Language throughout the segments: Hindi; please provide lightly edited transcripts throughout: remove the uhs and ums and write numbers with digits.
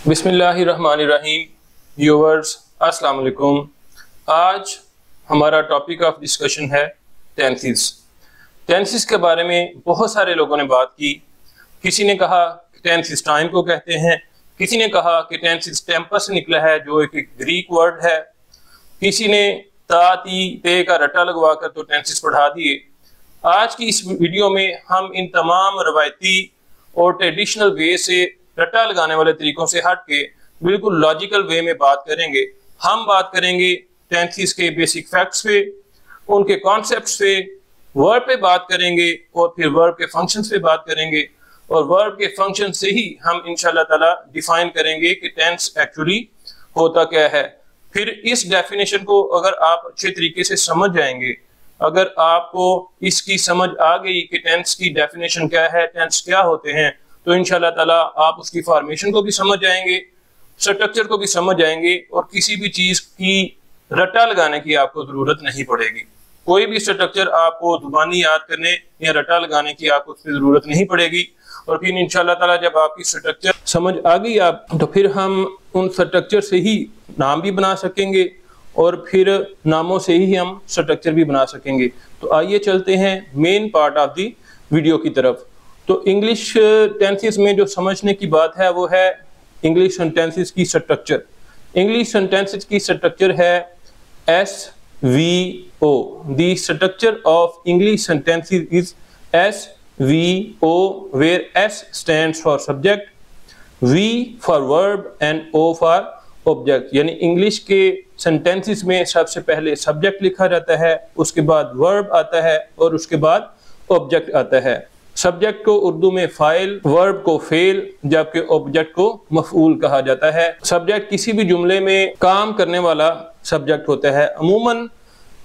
बिस्मिल्लाहिर्रहमानिर्रहीम। व्यूअर्स अस्सलाम वालेकुम। आज हमारा टॉपिक ऑफ डिस्कशन है टेंसेस। टेंसेस के बारे में बहुत सारे लोगों ने बात की। किसी ने कहा टेंसेस टाइम को कहते हैं, किसी ने कहा कि टेंसेस टेम्पस से निकला है जो एक ग्रीक वर्ड है, किसी ने ता ती ते का रट्टा लगवा कर तो टेंसेस पढ़ा दिए। आज की इस वीडियो में हम इन तमाम रवायती और ट्रेडिशनल वे से रट्टा लगाने वाले तरीकों से हट के बिल्कुल लॉजिकल वे में बात करेंगे। हम बात करेंगे टेंसेस के बेसिक फैक्ट्स पे, उनके कॉन्सेप्ट्स पे, वर्ब पे बात करेंगे और फिर वर्ब के फंक्शंस पे बात करेंगे और वर्ब के फंक्शन से ही हम इंशाल्लाह ताला डिफाइन करेंगे कि टेंस एक्चुअली होता क्या है। फिर इस डेफिनेशन को अगर आप अच्छे तरीके से समझ जाएंगे, अगर आपको इसकी समझ आ गई कि टेंस की डेफिनेशन क्या है, टेंस क्या होते हैं, तो इंशाल्लाह ताला आप उसकी फॉर्मेशन को भी समझ जाएंगे, स्ट्रक्चर को भी समझ जाएंगे और किसी भी चीज की रट्टा लगाने की आपको जरूरत नहीं पड़ेगी। कोई भी स्ट्रक्चर आपको जुबानी याद करने या रट्टा लगाने की आपको उसकी जरूरत नहीं पड़ेगी। और फिर इंशाल्लाह ताला जब आपकी स्ट्रक्चर समझ आ गई आप, तो फिर हम उन स्ट्रक्चर से ही नाम भी बना सकेंगे और फिर नामों से ही हम स्ट्रक्चर भी बना सकेंगे। तो आइए चलते हैं main part of the video की तरफ। तो इंग्लिश टेंसेस में जो समझने की बात है वो है इंग्लिश सेंटेंसेस की स्ट्रक्चर। इंग्लिश सेंटेंसेस की स्ट्रक्चर है SVO। The structure of English sentences is SVO, where S stands for subject, V for verb and O for object। यानी इंग्लिश के सेंटेंसेस में सबसे पहले सब्जेक्ट लिखा जाता है, उसके बाद वर्ब आता है और उसके बाद ऑब्जेक्ट आता है। सब्जेक्ट को उर्दू में फाइल, वर्ब को फेल, जबकि ऑब्जेक्ट को मफऊल कहा जाता है। सब्जेक्ट किसी भी जुमले में काम करने वाला सब्जेक्ट होता है। अमूमन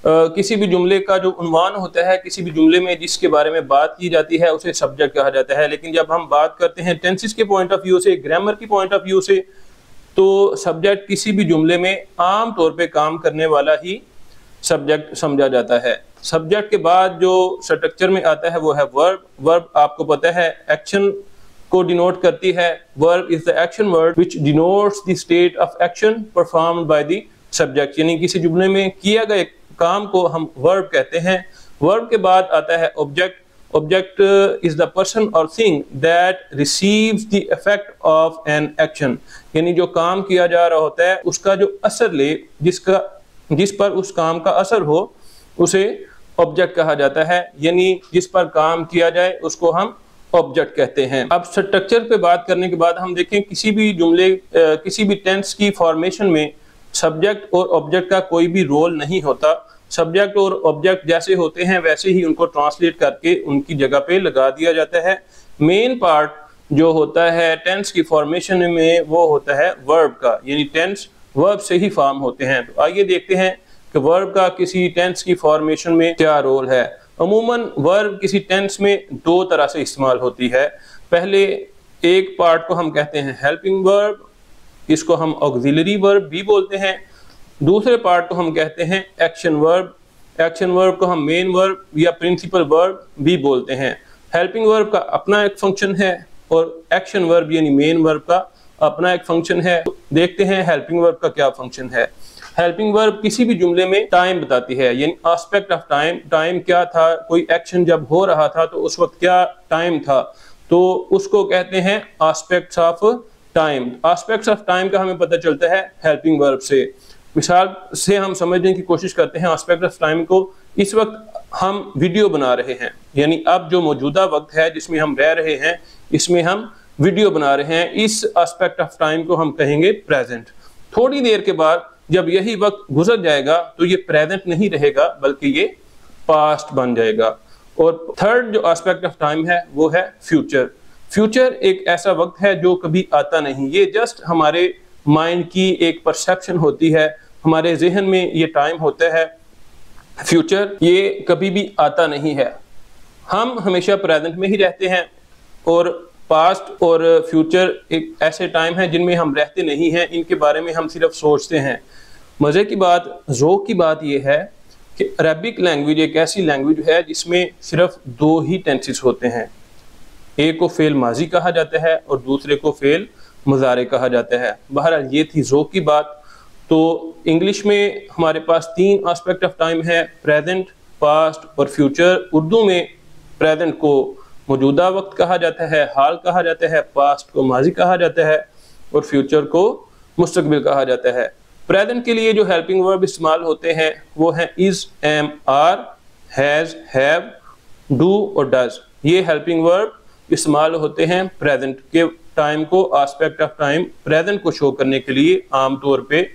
किसी भी जुमले का जो उन्वान होता है, किसी भी जुमले में जिसके बारे में बात की जाती है, उसे सब्जेक्ट कहा जाता है। लेकिन जब हम बात करते हैं टेंसेस के पॉइंट ऑफ व्यू से, ग्रामर की पॉइंट ऑफ व्यू से, तो सब्जेक्ट किसी भी जुमले में आम तौर पे काम करने वाला ही सब्जेक्ट समझा जाता है। सब्जेक्ट के बाद जो स्ट्रक्चर में आता है वो है वर्ब। वर्ब आपको पता है एक्शन को डिनोट करती है। Verb is the action word which denotes the state of action performed by the subject. यानी किसी जुमले में किया गए काम को हम वर्ब कहते हैं। वर्ब के बाद आता है object. Object is the person और thing that receives the effect of an action. यानी जो काम किया जा रहा होता है उसका जो असर ले, जिस पर उस काम का असर हो, उसे ऑब्जेक्ट कहा जाता है। यानी जिस पर काम किया जाए उसको हम ऑब्जेक्ट कहते हैं। अब स्ट्रक्चर पे बात करने के बाद हम देखें किसी भी जुमले, किसी भी टेंस की फॉर्मेशन में सब्जेक्ट और ऑब्जेक्ट का कोई भी रोल नहीं होता। सब्जेक्ट और ऑब्जेक्ट जैसे होते हैं वैसे ही उनको ट्रांसलेट करके उनकी जगह पे लगा दिया जाता है। मेन पार्ट जो होता है टेंस की फॉर्मेशन में वो होता है वर्ब का, यानी टेंस वर्ब से ही फॉर्म होते हैं। तो आइए देखते हैं कि वर्ब का किसी टेंस की फॉर्मेशन में क्या रोल है। अमूमन वर्ब किसी टेंस में दो तरह से इस्तेमाल होती है। पहले एक पार्ट को हम कहते हैं हेल्पिंग वर्ब, इसको हम ऑक्सिलरी वर्ब भी बोलते हैं। दूसरे पार्ट को हम कहते हैं एक्शन वर्ब। एक्शन वर्ब को हम मेन वर्ब या प्रिंसिपल वर्ब भी बोलते हैं। हेल्पिंग वर्ब का अपना एक फंक्शन है और एक्शन वर्ब यानी मेन वर्ब का अपना एक फंक्शन है। तो देखते हैं हेल्पिंग वर्ब का क्या फंक्शन है। हेल्पिंग वर्ब किसी भी जुमले में टाइम बताती है, यानी एस्पेक्ट ऑफ टाइम। टाइम क्या था, कोई एक्शन जब हो रहा था तो उस वक्त क्या टाइम था, तो उसको कहते हैं aspects of time. Aspects of time का हमें पता चलता है हेल्पिंग वर्ब से। मिसाल से हम समझने की कोशिश करते हैं एस्पेक्ट ऑफ टाइम को। इस वक्त हम वीडियो बना रहे हैं, यानी अब जो मौजूदा वक्त है जिसमें हम रह रहे हैं, इसमें हम वीडियो बना रहे हैं। इस एस्पेक्ट ऑफ टाइम को हम कहेंगे प्रेजेंट। थोड़ी देर के बाद जब यही वक्त गुजर जाएगा तो ये प्रेजेंट नहीं रहेगा बल्कि ये पास्ट बन जाएगा। और थर्ड जो एस्पेक्ट ऑफ टाइम है वो है फ्यूचर। फ्यूचर एक ऐसा वक्त है जो कभी आता नहीं, ये जस्ट हमारे माइंड की एक परसेप्शन होती है, हमारे जहन में ये टाइम होता है। फ्यूचर ये कभी भी आता नहीं है, हम हमेशा प्रेजेंट में ही रहते हैं। और पास्ट और फ्यूचर एक ऐसे टाइम है जिनमें हम रहते नहीं हैं, इनके बारे में हम सिर्फ सोचते हैं। मज़े की बात, ज़ौक़ की बात यह है कि अरबिक लैंग्वेज एक ऐसी लैंग्वेज है जिसमें सिर्फ दो ही टेंसेस होते हैं। एक को फेल माजी कहा जाता है और दूसरे को फेल मुज़ारे कहा जाता है। बहरहाल ये थी ज़ौक़ की बात। तो इंग्लिश में हमारे पास 3 एस्पेक्ट ऑफ टाइम है, प्रेजेंट, पास्ट और फ्यूचर। उर्दू में प्रेजेंट को मौजूदा वक्त कहा जाता है, हाल कहा जाता है, पास्ट को माजी कहा जाता है और फ्यूचर को मुस्तकबिल कहा जाता है। प्रेजेंट के लिए जो हेल्पिंग वर्ब इस्तेमाल होते हैं वो हैं is, am, are, has, have, do और डज। ये हेल्पिंग वर्ब इस्तेमाल होते हैं प्रेजेंट के टाइम को, एस्पेक्ट ऑफ टाइम प्रेजेंट को शो करने के लिए आमतौर पे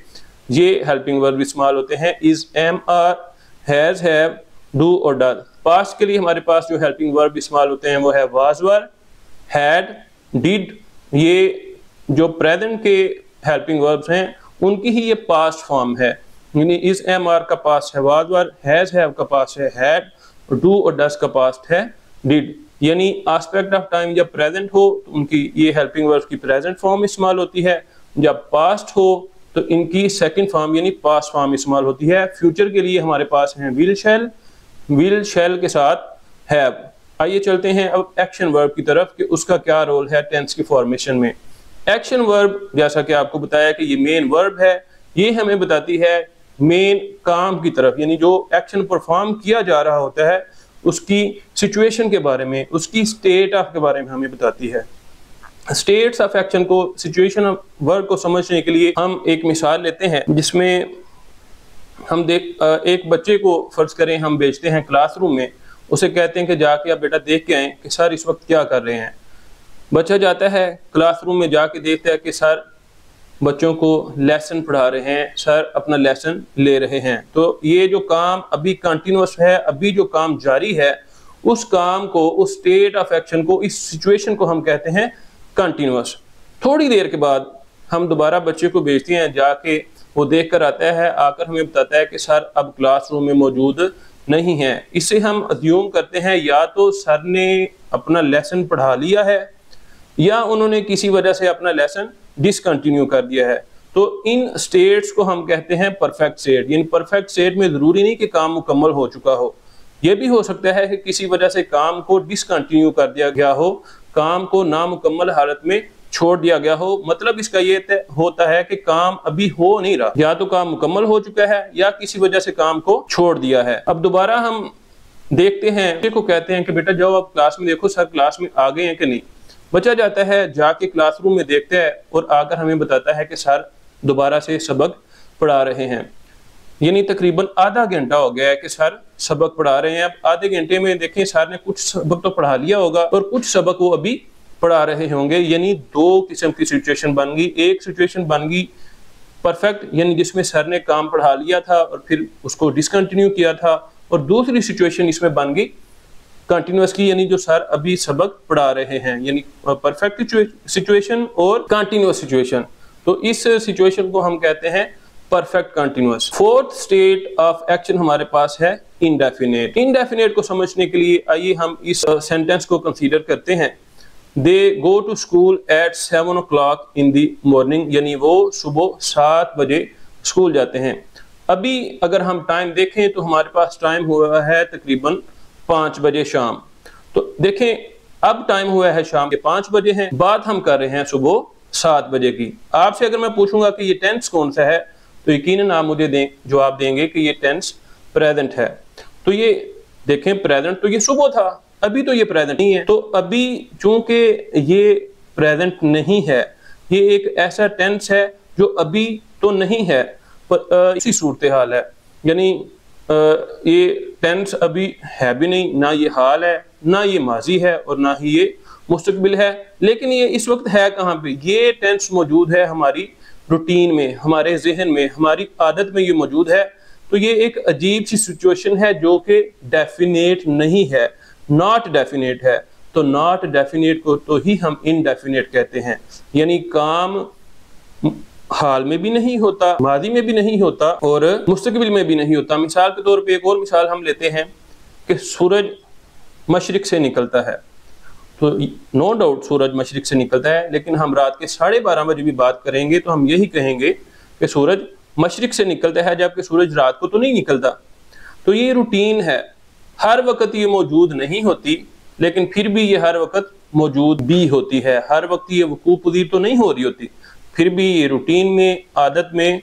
ये हेल्पिंग वर्ब इस्तेमाल होते हैं is, am, are, has, have, do और डज। पास्ट के लिए हमारे पास जो हेल्पिंग वर्ब इस्तेमाल होते हैं वो है वाज, वर, हैड, डिड। ये जो प्रेजेंट के हेल्पिंग वर्ब्स हैं उनकी ही ये पास्ट फॉर्म है, यानी इज़, एम, आर का पास्ट है वाज, वर, हैज़, हैव का पास्ट है हैड, डू और डज का पास्ट है डिड। यानी एस्पेक्ट ऑफ टाइम जब प्रेजेंट हो तो उनकी ये हेल्पिंग वर्ब्स की प्रेजेंट फॉर्म इस्तेमाल होती है, जब पास्ट हो तो इनकी सेकंड फॉर्म यानी पास्ट फॉर्म इस्तेमाल होती है। फ्यूचर के लिए हमारे पास हैं विल, शैल, विल, शैल के साथ हैव। आइए चलते हैं अब एक्शन वर्ब की तरफ कि उसका क्या रोल है टेंस की फॉर्मेशन में। एक्शन वर्ब जैसा कि आपको बताया कि ये मेन वर्ब है, ये हमें बताती है मेन काम की तरफ, यानी जो एक्शन परफॉर्म किया जा रहा होता है उसकी सिचुएशन के बारे में, उसकी स्टेट ऑफ के बारे में हमें बताती है। स्टेट्स ऑफ एक्शन को, सिचुएशन ऑफ वर्ब को समझने के लिए हम एक मिसाल लेते हैं जिसमें हम एक बच्चे को फर्ज करें हम भेजते हैं क्लासरूम में, उसे कहते हैं कि जाके आप बेटा देख के आए कि सर इस वक्त क्या कर रहे हैं। बच्चा जाता है क्लासरूम में, जाके देखता है कि सर बच्चों को लेसन पढ़ा रहे हैं, सर अपना लेसन ले रहे हैं। तो ये जो काम अभी कंटिन्यूअस है, अभी जो काम जारी है, उस काम को, उस स्टेट ऑफ एक्शन को, इस सिचुएशन को हम कहते हैं कंटिन्यूअस। थोड़ी देर के बाद हम दोबारा बच्चे को भेजते हैं, जाके वो देख कर आता है, आकर हमें बताता है कि सर अब क्लासरूम में मौजूद नहीं है। इससे हम अज्यूम करते हैं या तो सर ने अपना लेसन पढ़ा लिया है या उन्होंने किसी वजह से अपना लेसन डिसकंटिन्यू कर दिया है। तो इन स्टेट्स को हम कहते हैं परफेक्ट स्टेट। यानी परफेक्ट स्टेट में जरूरी नहीं कि काम मुकम्मल हो चुका हो, यह भी हो सकता है कि किसी वजह से काम को डिसकंटिन्यू कर दिया गया हो, काम को नामुकम्मल हालत में छोड़ दिया गया हो। मतलब इसका ये होता है कि काम अभी हो नहीं रहा, या तो काम मुकम्मल हो चुका है या किसी वजह से काम को छोड़ दिया है। अब दोबारा हम देखते हैं, बच्चे को कहते हैं कि बेटा जाओ आप क्लास में देखो सर क्लास में आ गए हैं कि नहीं। बच्चा जाता है, जाके क्लासरूम में देखता है और आकर हमें बताता है कि सर दोबारा से सबक पढ़ा रहे हैं। यानी तकरीबन आधा घंटा हो गया है कि सर सबक पढ़ा रहे हैं। अब आधे घंटे में देखें सर ने कुछ सबक तो पढ़ा लिया होगा और कुछ सबक वो अभी पढ़ा रहे होंगे। यानी दो किस्म की सिचुएशन बन गई। एक सिचुएशन बन गई परफेक्ट, यानी जिसमें सर ने काम पढ़ा लिया था और फिर उसको डिसकंटिन्यू किया था, और दूसरी सिचुएशन इसमें बन गई कंटिन्यूअस की, यानी जो सर अभी सबक पढ़ा रहे हैं, यानी परफेक्ट सिचुएशन और कंटिन्यूअस सिचुएशन। तो इस सिचुएशन को हम कहते हैं perfect continuous. Fourth state of action हमारे पास है इंडेफिनेट। इंडेफिनेट को समझने के लिए आइए हम इस सेंटेंस को कंसीडर करते हैं। They go to school at 7 o'clock in the morning, यानी वो सुबह 7 बजे स्कूल जाते हैं। अभी अगर हम टाइम देखें तो हमारे पास टाइम हुआ है तकरीबन 5 बजे शाम। तो देखें अब टाइम हुआ है शाम के 5 बजे हैं, बात हम कर रहे हैं सुबह 7 बजे की। आपसे अगर मैं पूछूंगा कि ये टेंस कौन सा है तो यकीनन आप मुझे जवाब देंगे कि ये टेंस प्रेजेंट है। तो ये देखें प्रेजेंट तो ये सुबह था, अभी तो ये प्रेजेंट नहीं है। तो अभी चूंकि ये प्रेजेंट नहीं है, ये एक ऐसा टेंस है जो अभी तो नहीं है पर इसी सूरत हाल है। यानी ये टेंस अभी है भी नहीं, ना ये हाल है, ना ये माजी है और ना ही ये मुस्तकबिल है। लेकिन ये इस वक्त है कहाँ पे? ये टेंस मौजूद है हमारी रूटीन में, हमारे जहन में, हमारी आदत में ये मौजूद है। तो ये एक अजीब सी सिचुएशन है जो कि डेफिनेट नहीं है, नॉट डेफिनेट है। तो नॉट डेफिनेट को तो ही हम इनडेफिनेट कहते हैं। यानी काम हाल में भी नहीं होता, माजी में भी नहीं होता और मुस्तकबिल में भी नहीं होता। मिसाल के तौर पे एक और मिसाल हम लेते हैं कि सूरज मशरिक से निकलता है। तो नो डाउट सूरज मशरिक से निकलता है, लेकिन हम रात के 12:30 बजे भी बात करेंगे तो हम यही कहेंगे कि सूरज मशरिक से निकलता है, जबकि सूरज रात को तो नहीं निकलता। तो ये रूटीन है, हर वक्त ये मौजूद नहीं होती, लेकिन फिर भी ये हर वक्त मौजूद भी होती है, हर वक्त ये वकूफ़ पज़ीर तो नहीं हो रही होती, फिर भी ये रूटीन में, आदत में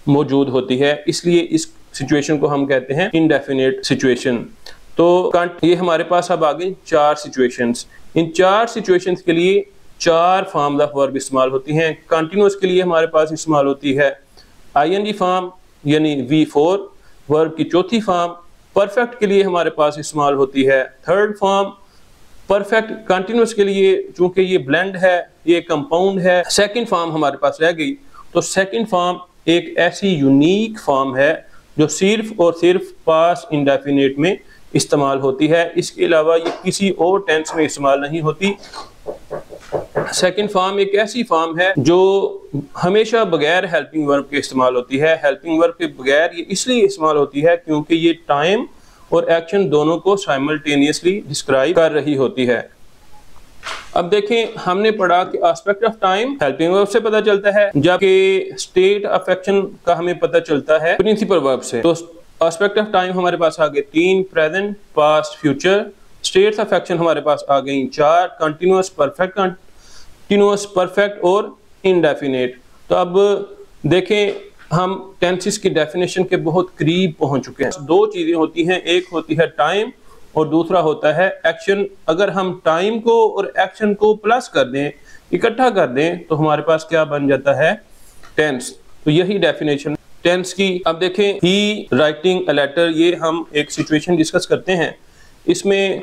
मौजूद होती है, इसलिए इस सिचुएशन को हम कहते हैं इनडेफिनेट सिचुएशन। तो ये हमारे पास अब आ गई 4 सिचुएशंस। इन 4 सिचुएशंस के लिए 4 फॉर्म्स ऑफ वर्ब इस्तेमाल होती हैं। कंटिन्यूअस के लिए हमारे पास इस्तेमाल होती है ING फॉर्म यानी V4, वर्ब की चौथी फॉर्म। परफेक्ट के लिए हमारे पास इस्तेमाल होती है 3rd फॉर्म। परफेक्ट कंटिन्यूअस के लिए चूंकि ये ब्लेंड है, ये कंपाउंड है, 2nd फॉर्म हमारे पास रह गई। तो 2nd फॉर्म एक ऐसी यूनिक फॉर्म है जो सिर्फ और सिर्फ पास्ट इंडेफिनिट में इस्तेमाल होती है, इसके अलावा ये किसी और टेंस में इस्तेमाल नहीं होती। 2nd फॉर्म एक ऐसी फॉर्म है जो हमेशा बगैर हेल्पिंग वर्ब के इस्तेमाल होती है। हेल्पिंग वर्ब के बगैर ये इसलिए इस्तेमाल होती है क्योंकि ये टाइम और एक्शन दोनों को साइमल्टेनियसली डिस्क्राइब कर रही होती है। अब देखें, हमने पढ़ा कि aspect of time helping verb से पता चलता है, जबकि स्टेट ऑफ एक्शन का हमें पता चलता है प्रिंसिपल वर्ब से। तो एस्पेक्ट ऑफ टाइम हमारे पास आ गए 3, present, past, future. States of action हमारे पास आ गई 4, कंटिन्यूअस, परफेक्ट, कंटिन्यूअस, परफेक्ट और इनडेफिनेट। तो अब देखें, हम टेंसेस की डेफिनेशन के बहुत करीब पहुंच चुके हैं। 2 चीजें होती हैं, एक होती है टाइम और दूसरा होता है एक्शन। अगर हम टाइम को और एक्शन को प्लस कर दें, इकट्ठा कर दें, तो हमारे पास क्या बन जाता है? टेंस। तो यही डेफिनेशन टेंस की। अब देखें, ही राइटिंग अ लेटर, ये हम एक सिचुएशन डिस्कस करते हैं, इसमें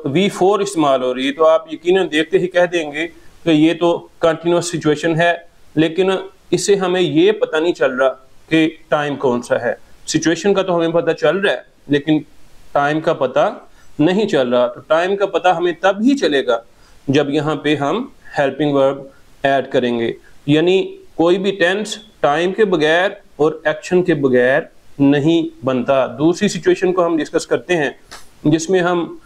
V4 इस्तेमाल हो रही है। तो आप यकीनन देखते ही कह देंगे कि ये तो कंटिन्यूअस सिचुएशन है, लेकिन इससे हमें ये पता नहीं चल रहा कि टाइम कौन सा है। सिचुएशन का तो हमें पता चल रहा है, लेकिन टाइम का पता नहीं चल रहा। तो टाइम का पता हमें तब ही चलेगा जब यहाँ पे हम हेल्पिंग वर्ब ऐड करेंगे। यानी कोई भी टेंस टाइम के बगैर और एक्शन के बगैर नहीं बनता। दूसरी सिचुएशन को हम डिस्कस करते हैं जिसमें हम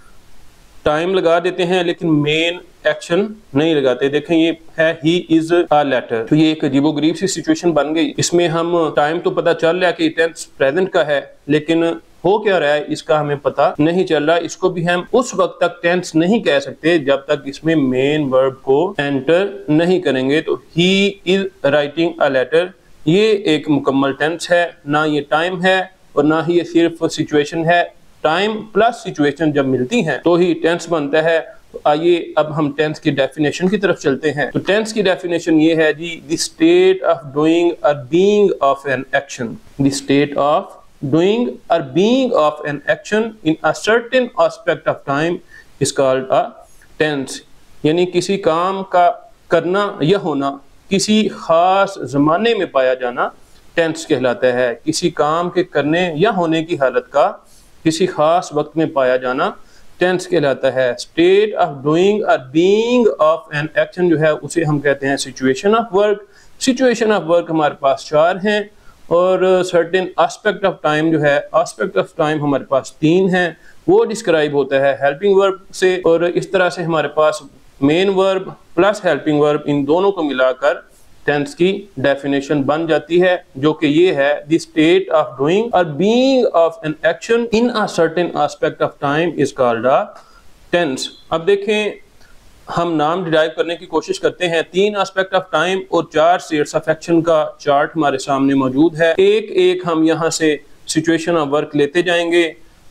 टाइम लगा देते हैं लेकिन मेन एक्शन नहीं लगाते। देखें, ये है ही इज अ लेटर। तो ये एक अजीबोगरीब सी सिचुएशन बन गई। इसमें हम टाइम तो पता चल रहा है कि टेंस प्रेजेंट का है, लेकिन हो क्या रहा है इसका हमें पता नहीं चल रहा। इसको भी हम उस वक्त तक टेंस नहीं कह सकते जब तक इसमें मेन वर्ब को एंटर नहीं करेंगे। तो he is writing a letter, ये एक मुकम्मल टेंस है, ना ये टाइम है और ना ही ये सिर्फ सिचुएशन है। टाइम प्लस सिचुएशन जब मिलती हैं तो ही टेंस बनता है। तो आइए अब हम टेंस की डेफिनेशन की तरफ चलते हैं। तो टेंस की डेफिनेशन ये है जी, द स्टेट ऑफ डूइंग और being of an action. The state of doing or being of an action in a certain aspect of time is called a tense। यानी किसी काम का करना या होना किसी खास जमाने में पाया जाना टेंस कहलाता है। किसी काम के करने या होने की हालत का किसी खास वक्त में पाया जाना टेंस कहलाता है। स्टेट ऑफ डूइंग और बीइंग ऑफ एन एक्शन जो है उसे हम कहते हैं situation of work. Situation of work हमारे पास 4 हैं और सर्टेन एस्पेक्ट ऑफ टाइम जो है, एस्पेक्ट ऑफ टाइम हमारे पास 3 हैं। वो डिस्क्राइब होता है हेल्पिंग वर्ब से, और इस तरह से हमारे पास main verb plus helping verb इन दोनों को मिलाकर टेंस की डेफिनेशन बन जाती है, जो कि ये है, द स्टेट ऑफ डूइंग और being of an action in a certain aspect of time is called a tense. अब देखें, हम नाम डिराइव करने की कोशिश करते हैं। 3 एस्पेक्ट ऑफ टाइम और 4 स्टेट्स ऑफ एक्शन का चार्ट हमारे सामने मौजूद है। एक एक हम यहाँ से सिचुएशन ऑफ वर्क लेते जाएंगे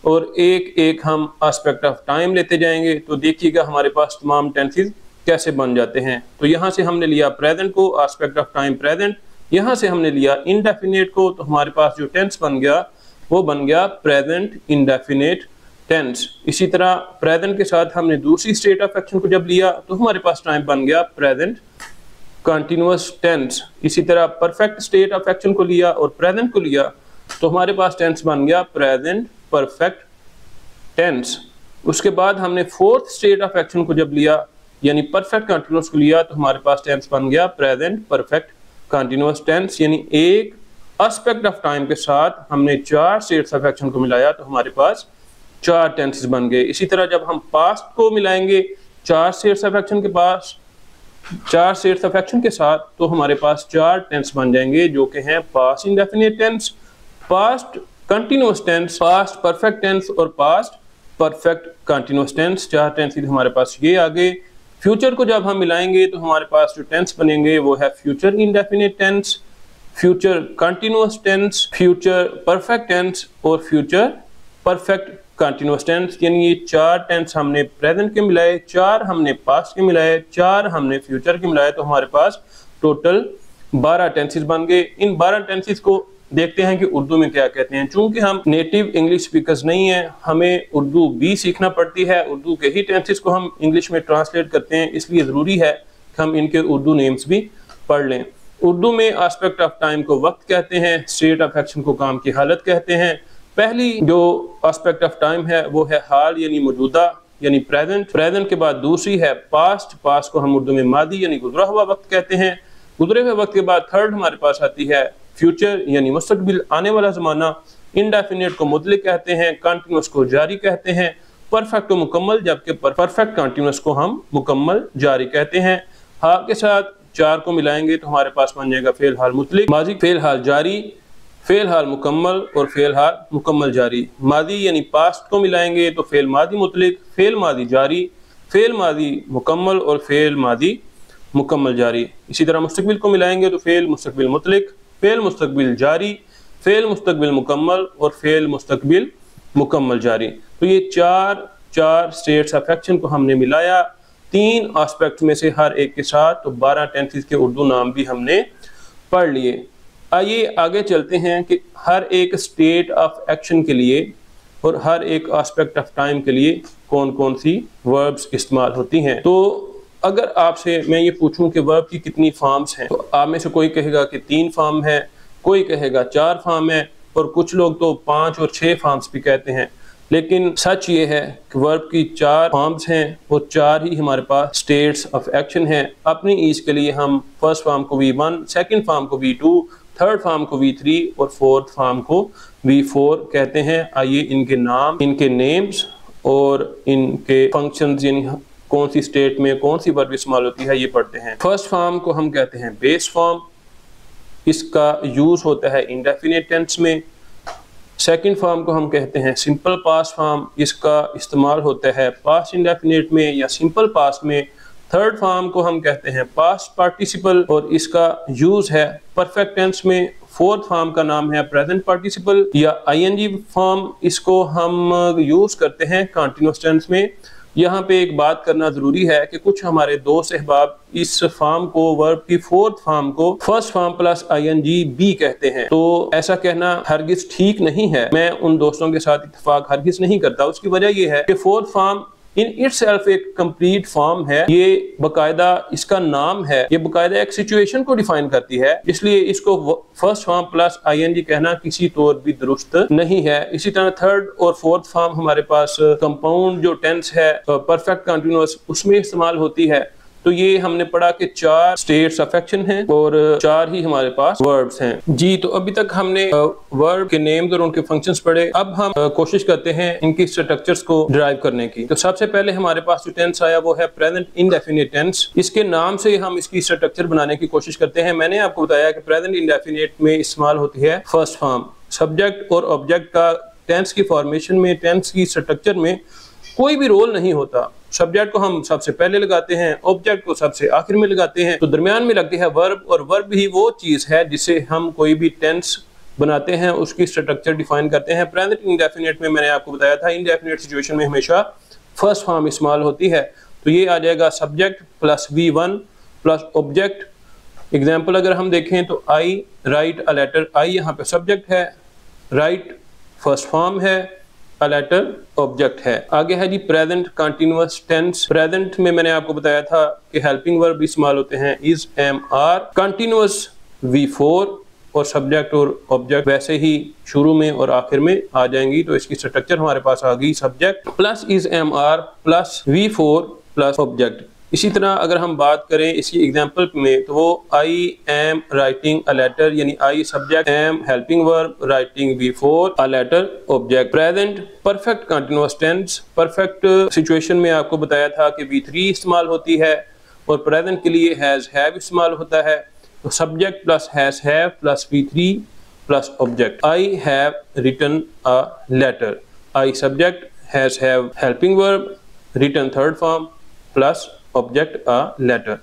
और एक एक हम एस्पेक्ट ऑफ टाइम लेते जाएंगे। तो देखिएगा हमारे पास तमाम टेंसेस कैसे बन जाते हैं। तो यहाँ से हमने लिया प्रेजेंट को, एस्पेक्ट ऑफ टाइम प्रेजेंट। यहाँ से हमने लिया इनडेफिनेट को, तो हमारे पास जो टेंस बन गया वो बन गया प्रेजेंट इनडेफिनेट टेंस। इसी तरह प्रेजेंट के साथ हमने दूसरी स्टेट ऑफ एक्शन को जब लिया तो हमारे पास टाइम बन गया प्रेजेंट कंटिन्यूअस टेंस। इसी तरह परफेक्ट स्टेट ऑफ एक्शन को लिया और प्रेजेंट को लिया तो हमारे पास टेंस बन गया प्रेजेंट परफेक्ट टेंस। उसके बाद हमने 4th स्टेट ऑफ एक्शन को जब लिया यानी परफेक्ट कंटिन्यूअस को लिया तो हमारे पास टेंस बन गया प्रेजेंट परफेक्ट कंटिन्यूअस टेंस। यानी एक एस्पेक्ट ऑफ टाइम के साथ हमने 4 स्टेट्स ऑफ एक्शन को मिलाया तो हमारे पास 4 टेंसेस बन गए। इसी तरह जब हम पास्ट को मिलाएंगे 4 स्टेट्स ऑफ एक्शन के पास 4 स्टेट्स ऑफ एक्शन के साथ तो हमारे पास 4 टेंस बन जाएंगे, जो कि हैं past indefinite tense, past continuous tense, past perfect tense और past perfect continuous tense, 4 tenses हमारे पास ये आ गए। फ्यूचर को जब हम मिलाएंगे तो हमारे पास जो टेंस बनेंगे वो है future indefinite tense, future continuous tense, future perfect tense और फ्यूचर परफेक्ट कंटिन्यूअस टेंस। यानी ये 4 टेंस हमने प्रेजेंट के मिलाए, 4 हमने पास्ट के मिलाए, 4 हमने फ्यूचर के मिलाए, तो हमारे पास टोटल 12 टेंसेस बन गए। इन 12 टेंसेस को देखते हैं कि उर्दू में क्या कहते हैं। चूंकि हम नेटिव इंग्लिश स्पीकर्स नहीं हैं, हमें उर्दू भी सीखना पड़ती है, उर्दू के ही टेंसेस को हम इंग्लिश में ट्रांसलेट करते हैं, इसलिए ज़रूरी है कि हम इनके उर्दू नेम्स भी पढ़ लें। उर्दू में एस्पेक्ट ऑफ टाइम को वक्त कहते हैं, स्टेट ऑफ एक्शन को काम की हालत कहते हैं। पहली जो एस्पेक्ट ऑफ टाइम है वो है हाल यानी मौजूदा यानी प्रेजेंट। प्रेजेंट के बाद दूसरी है पास्ट, पास्ट को हम उर्दू में मादी यानी गुजरा हुआ वक्त कहते हैं। गुजरे हुए वक्त के बाद थर्ड हमारे पास आती है फ्यूचर यानी मुस्तकबिल आने वाला ज़माना। इंडेफिनिट को मुतलिक कहते हैं, कंटिन्यूअस को जारी कहते हैं, परफेक्ट को मुकम्मल, जबकि परफेक्ट कंटिन्यूअस को हम मुकम्मल जारी कहते हैं। हाल के साथ 4 को मिलाएंगे तो हमारे पास बन जाएगा फेल हाल मुतलिक, माजी फेल हाल जारी, फेल हाल मुकम्मल और फेल हाल मुकम्मल जारी। मादी यानी पास्ट को मिलाएंगे तो फेल मादी मुतलिक, फेल मादी जारी, फेल मादी मुकम्मल और फेल मादी मुकम्मल जारी। इसी तरह मुस्तकबिल को मिलाएंगे तो फेल मुस्तकबिल मुतलिक, फेल मुस्तकबिल जारी, फेल मुस्तकबिल मुकम्मल और फेल मुस्तकबिल मुकम्मल जारी। तो ये 4 स्टेट्स ऑफ एक्शन को हमने मिलाया 3 एस्पेक्ट में से हर एक के साथ, तो 12 टेंसेस के उर्दू नाम भी हमने पढ़ लिए। आइए आगे चलते हैं कि हर एक स्टेट ऑफ एक्शन के लिए और हर एक एस्पेक्ट ऑफ टाइम के लिए कौन कौन सी वर्ब्स इस्तेमाल होती हैं। तो अगर आपसे मैं ये पूछूं कि वर्ब की कितनी फॉर्म्स हैं, तो आप में से कोई कहेगा कि 3 फॉर्म है, कोई कहेगा 4 फॉर्म है और कुछ लोग तो 5 और 6 फॉर्म्स भी कहते हैं। लेकिन सच ये है कि वर्ब की 4 फॉर्म्स हैं और 4 ही हमारे पास स्टेट्स ऑफ एक्शन हैं। अपनी ईज के लिए हम फर्स्ट फॉर्म को V1, सेकंड फॉर्म को V2, थर्ड फॉर्म को V3 और फोर्थ फॉर्म को V4 कहते हैं। आइए इनके नाम, इनके नेम्स और इनके फंक्शंस यानी कौन सी स्टेट में कौन सी वर्ब इस्तेमाल होती है ये पढ़ते हैं। फर्स्ट फॉर्म को हम कहते हैं बेस फॉर्म, इसका यूज होता है इंडेफिनिट टेंस में। सेकंड फॉर्म को हम कहते हैं सिंपल पास्ट फॉर्म, इसका इस्तेमाल होता है पास्ट इंडेफिनिट में या सिंपल पास्ट में। थर्ड फॉर्म को हम कहते हैं पास्ट पार्टिसिपल और इसका यूज है परफेक्ट टेंस में। फोर्थ फॉर्म का नाम है प्रेजेंट पार्टिसिपल या ING फॉर्म, इसको हम यूज करते हैं कंटिन्यूअस टेंस में। यहाँ पे एक बात करना जरूरी है कि कुछ हमारे दोस्त अहबाब इस फॉर्म को, वर्ब की फोर्थ फॉर्म को फर्स्ट फॉर्म प्लस ING भी कहते हैं, तो ऐसा कहना हरगिज ठीक नहीं है। मैं उन दोस्तों के साथ इत्तेफाक हरगिज नहीं करता। उसकी वजह यह है कि फोर्थ फॉर्म इन इटसेल्फ एक कंप्लीट फॉर्म है, ये बकायदा इसका नाम है, ये बकायदा एक सिचुएशन को डिफाइन करती है, इसलिए इसको फर्स्ट फॉर्म प्लस ING कहना किसी तौर भी दुरुस्त नहीं है। इसी तरह थर्ड और फोर्थ फॉर्म हमारे पास कंपाउंड जो टेंस है परफेक्ट कंटिन्यूअस उसमें इस्तेमाल होती है। तो ये हमने पढ़ा कि 4 स्टेट्स ऑफ एक्शन हैं और 4 ही हमारे पास वर्ब्स हैं। जी, तो अभी तक हमने वर्ब के नेम्स और उनके फंक्शंस पढ़े। अब हम कोशिश करते हैं इनकी स्ट्रक्चर्स को डिराइव करने की। तो सबसे पहले हमारे पास जो टेंस आया वो है प्रेजेंट इंडेफिनिट टेंस। इसके नाम से हम इसकी स्ट्रक्चर बनाने की कोशिश करते हैं। मैंने आपको बताया कि प्रेजेंट इंडेफिनिट में इस्तेमाल होती है फर्स्ट फॉर्म। सब्जेक्ट और ऑब्जेक्ट का टेंस की फॉर्मेशन में, टेंस की स्ट्रक्चर में कोई भी रोल नहीं होता। सब्जेक्ट को हम सबसे पहले लगाते हैं, ऑब्जेक्ट को सबसे आखिर में लगाते हैं, तो दरमियान में लगती है वर्ब, और वर्ब ही वो चीज है जिससे हम कोई भी टेंस बनाते हैं, उसकी स्ट्रक्चर डिफाइन करते हैं। प्रेजेंट इंडेफिनिट में मैंने आपको बताया था इंडेफिनिट सिचुएशन में हमेशा फर्स्ट फॉर्म इस्तेमाल होती है। तो ये आ जाएगा subject plus V1 plus object. Example अगर हम देखें तो I write a letter, I यहाँ पे सब्जेक्ट है, राइट फर्स्ट फॉर्म है, अ लेटर ऑब्जेक्ट है। आगे है जी प्रेजेंट कंटिन्यूअस टेंस। प्रेजेंट में मैंने आपको बताया था कि हेल्पिंग वर्ब इस्तेमाल होते हैं is, am, are. Continuous V4 और सब्जेक्ट और ऑब्जेक्ट वैसे ही शुरू में और आखिर में आ जाएंगी। तो इसकी स्ट्रक्चर हमारे पास आ गई subject plus is, am, are plus V4 plus object. इसी तरह अगर हम बात करें इसकी एग्जाम्पल में तो वो I am writing a letter, यानी I subject, am helping verb, writing V4 a letter object. Present perfect continuous tense. Perfect situation में आपको बताया था कि V3 इस्तेमाल होती है और प्रेजेंट के लिए हैज, हैव इस्तेमाल होता है। तो subject plus has, have plus V3 plus object. I have written a letter। I subject, has have helping verb written third form plus object a letter.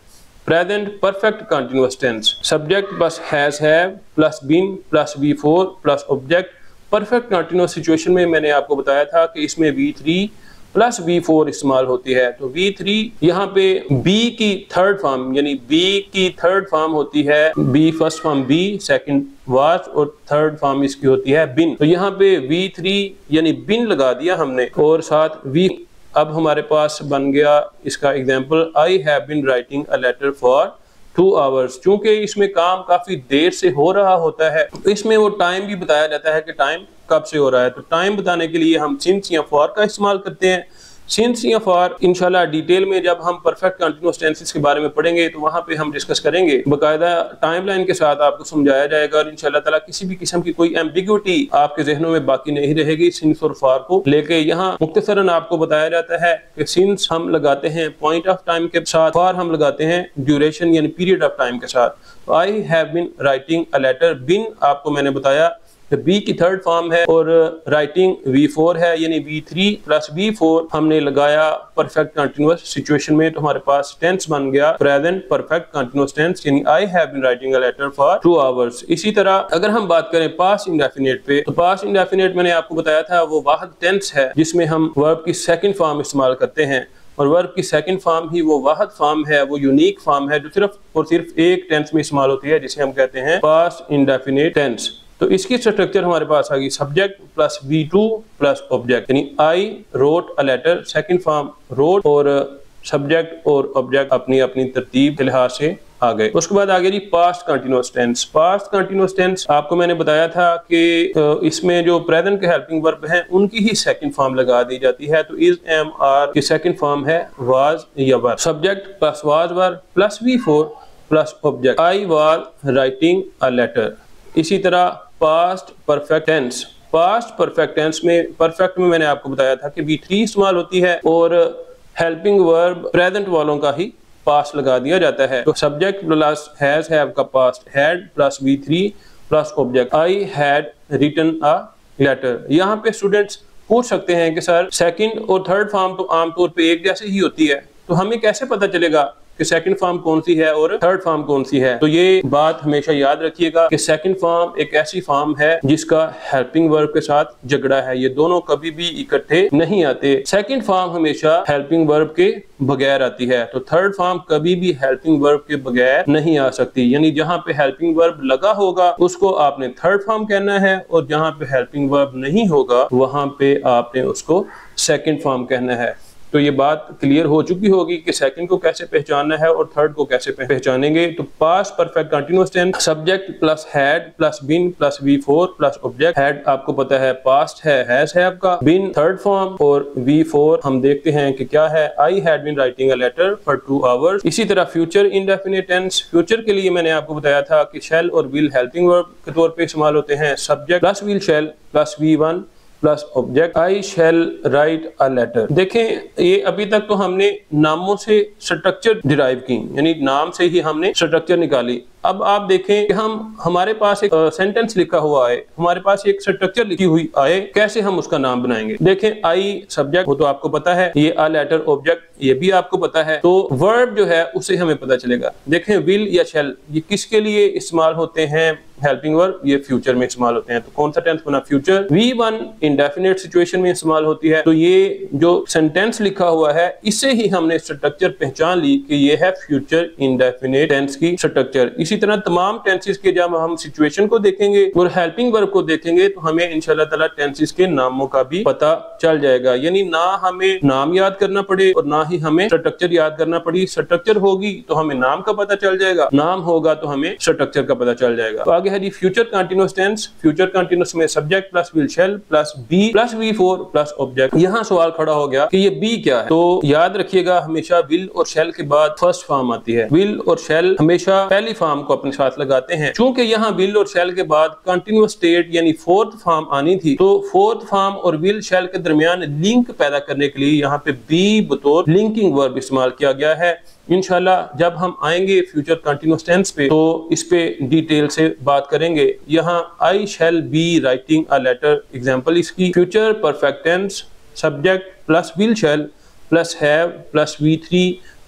Present perfect continuous tense subject plus has have plus been plus V4 plus object. Perfect continuous situation में मैंने आपको बताया था कि इसमें V3 प्लस V4 इस्तेमाल होती है। तो V3 यहाँ पे B की थर्ड फॉर्म यानी B की थर्ड फॉर्म होती है B, first form B, second was और थर्ड फॉर्म इसकी होती है बिन। तो यहाँ पे V3 यानी बिन लगा दिया हमने और साथ V। अब हमारे पास बन गया इसका example, I have been writing a letter for 2 hours. चूंकि इसमें काम काफी देर से हो रहा होता है तो इसमें वो टाइम भी बताया जाता है कि टाइम कब से हो रहा है। तो टाइम बताने के लिए हम सिंस या फॉर का इस्तेमाल करते हैं। सिंस या फॉर इंशाल्लाह डिटेल में जब हम परफेक्ट कंटिन्यूअस टेंसेस के बारे में पढ़ेंगे तो वहां पे हम डिस्कस करेंगे, बाकायदा टाइमलाइन के साथ आपको समझाया जाएगा और इंशाल्लाह ताला किसी भी किस्म की कोई एम्बिग्युइटी आपके जहनों में बाकी नहीं रहेगी सिंस और फॉर को लेके। यहाँ मुख्तसरन आपको बताया जाता है कि सिंस हम लगाते हैं पॉइंट ऑफ टाइम के साथ, फॉर हम लगाते हैं ड्यूरेशन यानी पीरियड ऑफ टाइम के साथ। तो I have been writing a letter, been आपको मैंने बताया बी की थर्ड फॉर्म है और राइटिंग V4 है यानी V3 प्लस V4 हमने लगाया परफेक्ट कंटिन्यूअस सिचुएशन में। तो हमारे पास टेंस बन गया प्रेजेंट परफेक्ट कंटिन्यूअस टेंस यानी I have been writing a letter for 2 hours. इसी तरह अगर हम बात करें पास्ट इंडेफिनिट पे, तो पास्ट इंडेफिनिट मैंने आपको बताया था वो वाहिद टेंस है जिसमें हम वर्ब की सेकंड फॉर्म इस्तेमाल करते हैं और वर्ब की सेकंड फॉर्म ही वो वाहिद फॉर्म है, वो यूनिक फॉर्म है जो सिर्फ और सिर्फ एक टेंस में इस्तेमाल होती है जिसे हम कहते हैं पास्ट इंडेफिनिट टेंस। तो इसकी स्ट्रक्चर हमारे पास आ गई subject plus V2 plus object यानी I wrote a letter, second form wrote और सब्जेक्ट और ऑब्जेक्ट अपनी अपनी तरतीब के लिहाज से आ गए। उसके बाद आगे जी past continuous tense. Past continuous tense आपको मैंने बताया था कि इसमें जो प्रेजेंट के हेल्पिंग वर्ब हैं उनकी ही सेकंड फॉर्म लगा दी जाती है। तो इज एम आर की सेकंड फॉर्म है वाज या were, subject plus was were plus V4 plus object. I was writing a letter. इसी तरह past perfect tense, past perfect tense में परफेक्ट में मैंने आपको बताया था कि V3 इस्तेमाल होती है और हेल्पिंग वर्ब प्रेजेंट वालों का ही पास्ट लगा दिया जाता है। तो सब्जेक्ट प्लस हैज हैव का past had plus V3 plus object. I had written a letter. यहाँ पे स्टूडेंट्स पूछ सकते हैं कि सर सेकंड और थर्ड फॉर्म तो आमतौर पे एक जैसे ही होती है, तो हमें कैसे पता चलेगा कि सेकंड फॉर्म कौन सी है और थर्ड फॉर्म कौन सी है? तो ये बात हमेशा याद रखिएगा कि सेकंड फॉर्म एक ऐसी फॉर्म है जिसका हेल्पिंग वर्ब के साथ झगड़ा है, ये दोनों कभी भी इकट्ठे नहीं आते। सेकंड फॉर्म हमेशा हेल्पिंग वर्ब के बगैर आती है, तो थर्ड फॉर्म कभी भी हेल्पिंग वर्ब के बगैर नहीं आ सकती। यानी जहां पे हेल्पिंग वर्ब लगा होगा उसको आपने थर्ड फॉर्म कहना है और जहां पे हेल्पिंग वर्ब नहीं होगा वहां पे आपने उसको सेकंड फॉर्म कहना है। तो ये बात क्लियर हो चुकी होगी कि सेकंड को कैसे पहचानना है और थर्ड को कैसे पहचानेंगे। तो past perfect continuous tense subject plus had plus been plus V4 plus object. Had आपको पता है पास्ट है हैज हैव का, बीन थर्ड फॉर्म और V4 हम देखते हैं कि क्या है, I had been writing a letter for 2 hours. इसी तरह फ्यूचर इंडेफिनिट टेंस, फ्यूचर के लिए मैंने आपको बताया था कि शैल और विल हेल्पिंग वर्ब के तौर पे इस्तेमाल होते हैं। Subject plus will shall plus V1 plus object. I shall write a letter. देखें ये अभी तक तो हमने नामों से स्ट्रक्चर डिराइव की, यानी नाम से ही हमने स्ट्रक्चर निकाली। अब आप देखें कि हमारे पास एक सेंटेंस लिखा हुआ है, हमारे पास एक स्ट्रक्चर लिखी हुई आए, कैसे हम उसका नाम बनाएंगे। देखें आई सब्जेक्ट वो तो आपको पता है, ये अ लेटर ऑब्जेक्ट ये भी आपको पता है, तो वर्ब जो है उसे हमें पता चलेगा। देखें विल या शैल ये किसके लिए इस्तेमाल होते हैं हेल्पिंग वर्ब, ये फ्यूचर में इस्तेमाल होते हैं। तो कौन सा टेंस बना फ्यूचर। V1 इंडेफिनिट सिचुएशन में इस्तेमाल होती है। तो ये जो सेंटेंस लिखा हुआ है इससे ही हमने स्ट्रक्चर पहचान ली कि ये है फ्यूचर इंडेफिनिट टेंस की स्ट्रक्चर। इसी तरह तमाम टेंसेस के जब हम सिचुएशन को देखेंगे और हेल्पिंग वर्ब को देखेंगे तो हमें इंशाल्लाह ताला टेंसेस के नामों का भी पता चल जाएगा। यानी ना हमें नाम याद करना पड़े और ना ही हमें स्ट्रक्चर याद करना पड़ी। स्ट्रक्चर होगी तो हमें नाम का पता चल जाएगा, नाम होगा तो हमें स्ट्रक्चर का पता चल जाएगा। तो आगे है जी future continuous tense. Future continuous में subject plus will shall plus be plus V4 plus object. यहाँ सवाल खड़ा हो गया कि ये बी क्या है। तो याद रखिएगा हमेशा विल और शैल के बाद फर्स्ट फॉर्म आती है। विल और शैल हमेशा पहली फॉर्म को अपने साथ लगाते हैं। चूंकि यहाँ विल और शैल के बाद कंटिन्यूअस स्टेट यानी फोर्थ फॉर्म आनी थी, तो फोर्थ फॉर्म और विल शैल के दरमियान लिंक पैदा करने के लिए यहाँ पे बी बतौर लिंकिंग वर्ब इस्तेमाल किया गया है। इंशाल्लाह जब हम आएंगे फ्यूचर कंटिन्यूअस टेंस पे तो इस पे डिटेल से बात करेंगे। यहाँ I shall be writing a letter example इसकी। Future perfect tense subject plus will shall plus have plus V3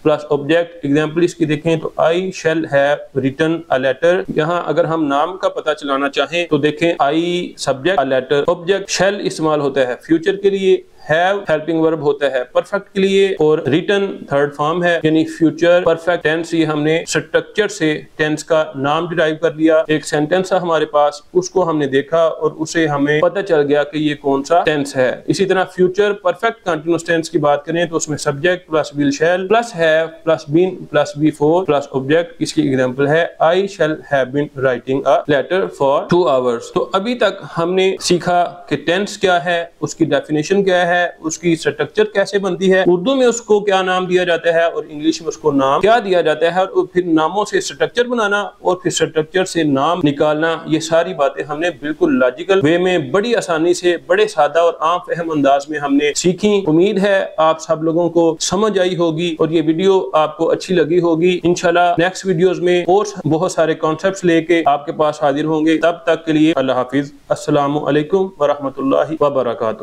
plus object. Example इसकी देखें तो I shall have written a letter. यहाँ अगर हम नाम का पता चलाना चाहें तो देखें I subject a letter, object shall इस्तेमाल होता है फ्यूचर के लिए, हैव हेल्पिंग वर्ब होता है परफेक्ट के लिए, और रिटन थर्ड फॉर्म है यानी फ्यूचर परफेक्ट टेंस। ये हमने स्ट्रक्चर से टेंस का नाम डिराइव कर लिया। एक सेंटेंस था हमारे पास, उसको हमने देखा और उसे हमें पता चल गया कि ये कौन सा टेंस है। इसी तरह फ्यूचर परफेक्ट कंटिन्यूअस टेंस की बात करें तो उसमें subject plus will shall plus have plus been plus V4 plus object. इसकी एग्जांपल है I shall have been writing a letter for 2 hours. तो अभी तक हमने सीखा कि टेंस क्या है, उसकी डेफिनेशन क्या है, उसकी स्ट्रक्चर कैसे बनती है, उर्दू में उसको क्या नाम दिया जाता है और इंग्लिश में उसको नाम क्या दिया जाता है, और फिर नामों से स्ट्रक्चर बनाना और फिर स्ट्रक्चर से नाम निकालना। ये सारी बातें हमने बिल्कुल लॉजिकल वे में बड़ी आसानी से बड़े सादा और आम फहम अंदाज में हमने सीखी। उम्मीद है आप सब लोगों को समझ आई होगी और ये वीडियो आपको अच्छी लगी होगी। इंशाल्लाह नेक्स्ट वीडियोस में और बहुत सारे कॉन्सेप्ट्स लेके आपके पास हाजिर होंगे। तब तक के लिए अल्लाह हाफिज। अस्सलामु अलैकुम व रहमतुल्लाहि व बरकातुहू।